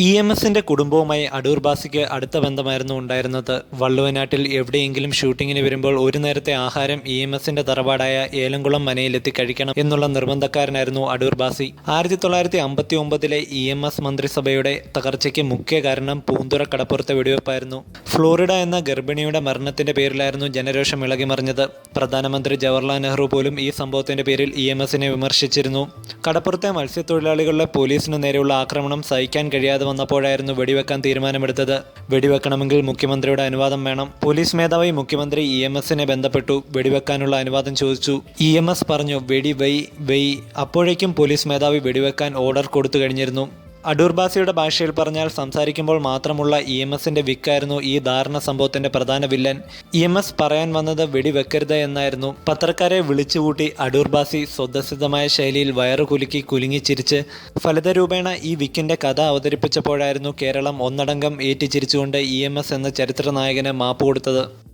EMSന്റെ കുടുംബവുമായി അടൂർ ബാസിക്ക് അടുത്ത ബന്ധമായിരുന്നു ഉണ്ടായിരുന്നത്. വള്ളുവനാട്ടിൽ എവിടെയെങ്കിലും ഷൂട്ടിങ്ങിന് വരുമ്പോൾ ഒരു നേരത്തെ ആഹാരം EMSന്റെ തറവാടായ ഏലംകുളം മനയിലെത്തി കഴിക്കണം എന്നുള്ള നിർബന്ധക്കാരനായിരുന്നു അടൂർ ബാസി. 1959 EMS മന്ത്രിസഭയുടെ തകർച്ചയ്ക്ക് മുഖ്യ കാരണം പൂന്തുറ കടപ്പുറത്തെ വെടിവെപ്പായിരുന്നു. ഫ്ലോറിഡ എന്ന ഗർഭിണിയുടെ മരണത്തിന്റെ പേരിലായിരുന്നു ജനരോഷം ഇളകിമറിഞ്ഞത്. പ്രധാനമന്ത്രി ജവഹർലാൽ നെഹ്റു പോലും ഈ സംഭവത്തിന്റെ പേരിൽ EMSനെ വിമർശിച്ചിരുന്നു. കടപ്പുറത്തെ മത്സ്യത്തൊഴിലാളികളുടെ പോലീസിനു നേരെയുള്ള ആക്രമണം സഹിക്കാൻ കഴിയാതെ വന്നപ്പോഴായിരുന്നു വെടിവെക്കാൻ തീരുമാനമെടുത്തത്. വെടിവെക്കണമെങ്കിൽ മുഖ്യമന്ത്രിയുടെ അനുവാദം വേണം. പോലീസ് മേധാവി മുഖ്യമന്ത്രി EMSനെ ബന്ധപ്പെട്ടു. വെടിവെക്കാനുള്ള അനുവാദം ചോദിച്ചു. EMS പറഞ്ഞു, വെടി വെയ്. അപ്പോഴേക്കും പോലീസ് മേധാവി വെടിവെക്കാൻ ഓർഡർ കൊടുത്തു കഴിഞ്ഞിരുന്നു. അടൂർ ബാസിയുടെ ഭാഷയിൽ പറഞ്ഞാൽ സംസാരിക്കുമ്പോൾ മാത്രമുള്ള EMSന്റെ വിക്കായിരുന്നു ഈ ദാരുണ സംഭവത്തിന്റെ പ്രധാന വില്ലൻ. EMS പറയാൻ വന്നത് വെടിവെക്കരുത് എന്നായിരുന്നു. പത്രക്കാരെ വിളിച്ചുകൂട്ടി അടൂർ ബാസി സ്വതസിദ്ധമായ ശൈലിയിൽ വയറു കുലുങ്ങിച്ചിരിച്ച് ഫലിതരൂപേണ ഈ വിക്കിന്റെ കഥ അവതരിപ്പിച്ചപ്പോഴായിരുന്നു കേരളം ഒന്നടങ്കം ഏറ്റിച്ചിരിച്ചുകൊണ്ട് EMS എന്ന ചരിത്ര നായകന് മാപ്പ് കൊടുത്തത്.